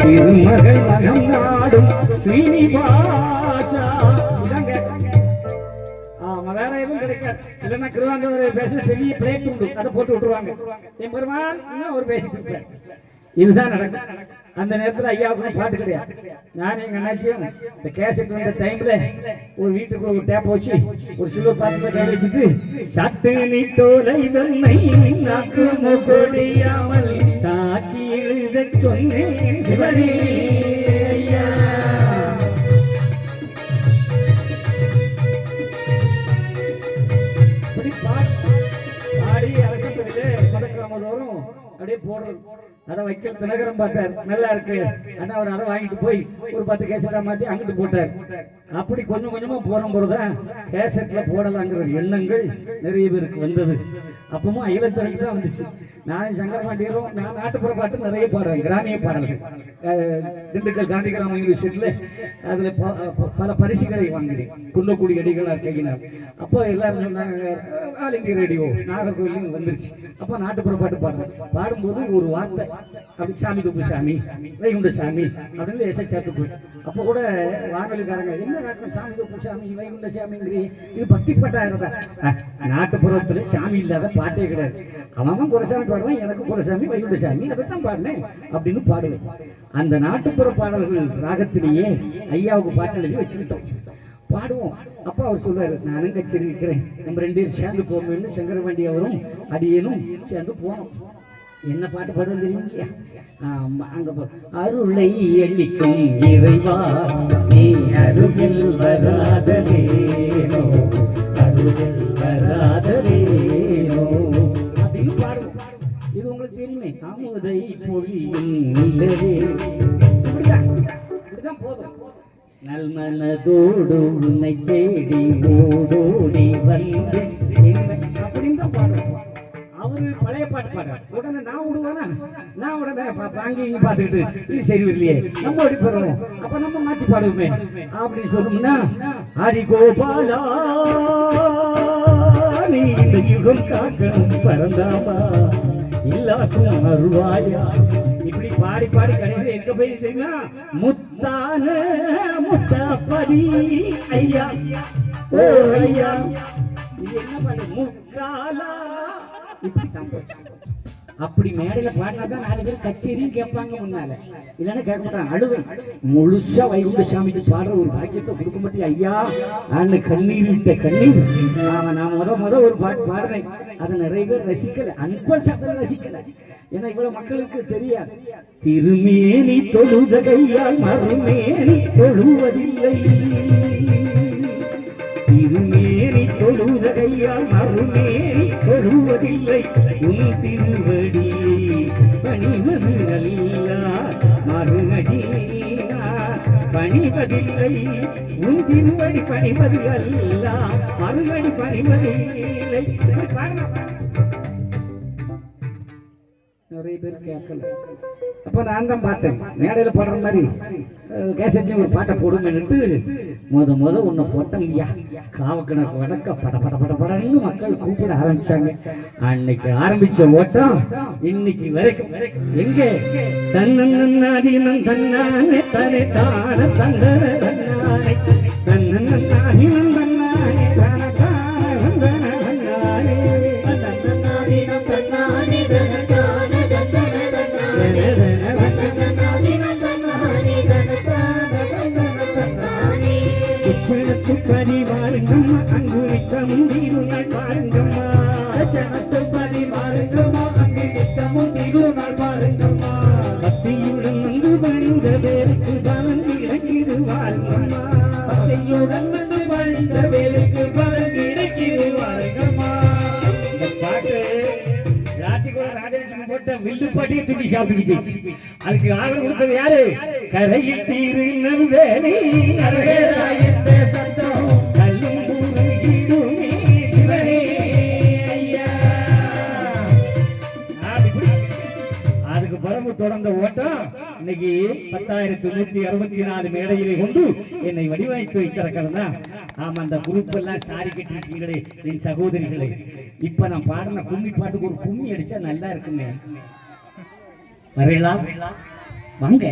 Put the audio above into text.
திருமகள் மகம் நாடும் ஸ்ரீனிவாசா. வேற எதுவும் கிடைக்காது. இல்லைன்னா கிருவாங்க பேசுற பெரிய பிளேட் உண்டு, அதை போட்டு விட்டுருவாங்க. என் பெருமான் ஒரு பேசிட்டு இருப்பேன். இதுதான் நடக்கும். அந்த நேரத்தில் ஐயாவுக்கு பாட்டு கிடையாது. நான் எங்க அண்ணாச்சியும் இந்த கேசட் வந்த டைம்ல ஒரு வீட்டுக்குள்ள ஒரு டேப் வச்சு ஒரு சில்வர் பாட்டு கை வச்சுட்டு சட்டு நீ தோலை தன்னை நாக்கு முகொடியாமல் தாக்கி எழுத சொன்னேன் சிவனே ஐயா. பாடி அரசு பதக்கிராமதோறும் அப்படியே போடுறது. அதை வைக்க தினகரம் பார்த்தார், நல்லா இருக்கு. ஆனா அவர் அதை வாங்கிட்டு போய் ஒரு 10 கேசட்டா மாத்தி அங்கிட்டு போட்டார். அப்படி கொஞ்சம் கொஞ்சமா போற போதுதான் கேசட்ல போடலாங்கிற எண்ணங்கள் நிறைய பேருக்கு வந்தது. அப்பவும் அகிலத்தரைக்கு தான் வந்துச்சு. நானும் சங்கரபாண்டியரும் நான் நாட்டுப்புற பாட்டு நிறைய பாடுவேன், கிராமிய பாடல்கள். திண்டுக்கல் காந்தி கிராம யூனிவர்சிட்டியில அதுல பல பரிசுகளை வாங்கினேன். குன்னக்குடி அடிகளார் கையினார். அப்போ எல்லாரும் சொன்னாங்க ஆல் இந்திய ரேடியோ நாகர்கோவில் வந்துருச்சு. அப்போ நாட்டுப்புற பாட்டு பாடுறேன். பாடும்போது ஒரு வார்த்தை அப்படி சாமி துப்பு சாமி வைகுண்ட சாமி அப்படின்னு எசை சேர்த்து. அப்போ கூட வானொலிக்காரங்க என்ன சாமி துப்பு சாமி வைகுண்ட சாமிங்கிறீ, இது பக்தி பாட்டாயிருந்தா? நாட்டுப்புறத்துல சாமி இல்லாத பாட்டே கிடையாது. அவன் குலசாமி பாடுறான், எனக்கு குலசாமி வைகுண்ட சாமி, அதைத்தான் பாடினேன் அப்படின்னு பாடுவேன். அந்த நாட்டுப்புற பாடல்கள் ராகத்திலேயே ஐயாவுக்கு பாட்டு எழுதி வச்சுக்கிட்டோம், பாடுவோம். அப்பா அவர் சொல்றாரு, நானும் கச்சேரி இருக்கிறேன், நம்ம 2 பேரும் சேர்ந்து போகணும்னு சங்கரபாண்டி அவரும் அடியனும் சேர்ந்து போனோம். என்ன பாட்டு பாடுறது தெரியுமா? அங்க அருளை எண்ணிக்கும் இறைவா நீ அருகில் வராதேனோ, அருகில் வராதேனோ அப்படின்னு பாடுவோம். இது உங்களுக்கு தெரியுமே. அமுதை பொழியும் நிலவே, இப்படிதான் போதும். நல்மனதோடு உன்னை தேடி ஓடோடி வந்து அப்படின்னு தான் பாடுவோம். அவரு பழைய பாட்டு பாடுறாரு. உடனே நான் விடுவானா, நான் உடனே அங்கேயும் பார்த்துக்கிட்டு இது சரி இல்லையே, நம்ம ஓடி போறோம், அப்ப நம்ம மாற்றி பாடுவோமே அப்படின்னு சொல்லணும்னா, ஹரி கோபாலா நீ இந்த யுகம் காக்கணும் பரந்தாமா இல்லாக்கும் அருள்வாயா, இப்படி பாடி பாடி கடைசி எங்க போய் தெரியுமா, முத்தான முத்தாப்பதி ஐயா ஓ ஐயா. இது என்ன பாடு? முக்காலா. அப்படி மேடையில பாடினாதான் 4 பேர் கச்சேரியும் கேட்பாங்க முன்னால, இல்லைன்னா கேட்க மாட்டாங்க. அழுவேன். முழுசா வைகுண்ட சாமிக்கு பாடுற ஒரு பாக்கியத்தை கொடுக்க மாட்டேன் ஐயா. நான் கண்ணீர் விட்ட கண்ணீர். நான் முத ஒரு பாட்டு பாடுறேன், அதை நிறைய பேர் ரசிக்கல, அன்பன் சத்தம் ரசிக்கல. ஏன்னா இவ்வளவு மக்களுக்கு தெரியாது. திருமேனி தொழுத கையால் மறுமேனி தொழுவதில்லை, திருமேனி தொழுத கையால் மறுமேனி தொழுவதில்லை, உன் திருவடி பணிவது அல்ல மறுநடி பணிவதில்லை, உன் திருவடி பணிவது அல்ல மறுநடி பணிவதில்லை. நிறைய பேர் கேட்கல. அப்ப நான் தான் பார்த்தேன் மேடையில பாடுற மாதிரி கேசட்லையும் ஒரு பாட்டை போடுமென்னுட்டு முத உன்னை போட்டேன் இல்லையா, காவக்கணக்கு வடக்க பட பட பட படன்னு மக்கள் கூப்பிட ஆரம்பிச்சாங்க. அன்னைக்கு ஆரம்பிச்ச ஓட்டம் இன்னைக்கு வரைக்கும் எங்கே தன்னன்னாதீனம் தன்னானே தனே தான தந்தன தன்னானே தன்னன்னாதீனம் தன்னானே தான தான வந்தன வந்தானே தன்னன்னாதீனம் தன்னானே தன பரிமாறுங்கம்மா அங்கு நித்தமும் திருநாள் பாருங்கம்மா, ஜனத்து பரிமாறுங்கம்மா அங்கு நித்தமும் திருநாள் பாருங்கம்மா, பக்தியுடன் வந்து வழிந்த பேருக்கு பலன் கிடைக்கிது வாருங்கம்மா, பக்தியுடன் வந்து வழிந்த பேருக்கு பலன் கிடைக்கிது வாருங்கம்மா. இந்த பாட்டு ராத்திகோட ராஜேஷன் போட்ட வில்லு பாட்டியை தூக்கி சாப்பிட்டுச்சு. அதுக்கு ஆதரவு கொடுத்தது யாரு? கரையில் தீரு நல்வேலி அரகேராயந்த சத்தம் கல்லும் கூறுகிடுமே சிவனே ஐயா. அதுக்கு பிறகு தொடர்ந்த ஓட்டம் இன்னைக்கு 10,164 மேடைகளை கொண்டு என்னை வடிவமைத்து வைத்திருக்கிறதா. ஆமா, அந்த குரூப் எல்லாம் சாரி கட்டிருக்கீங்களே என் சகோதரிகளே. இப்ப நான் பாடின கும்மி பாட்டுக்கு ஒரு கும்மி அடிச்சா நல்லா இருக்குமே. வரீங்களா? வாங்க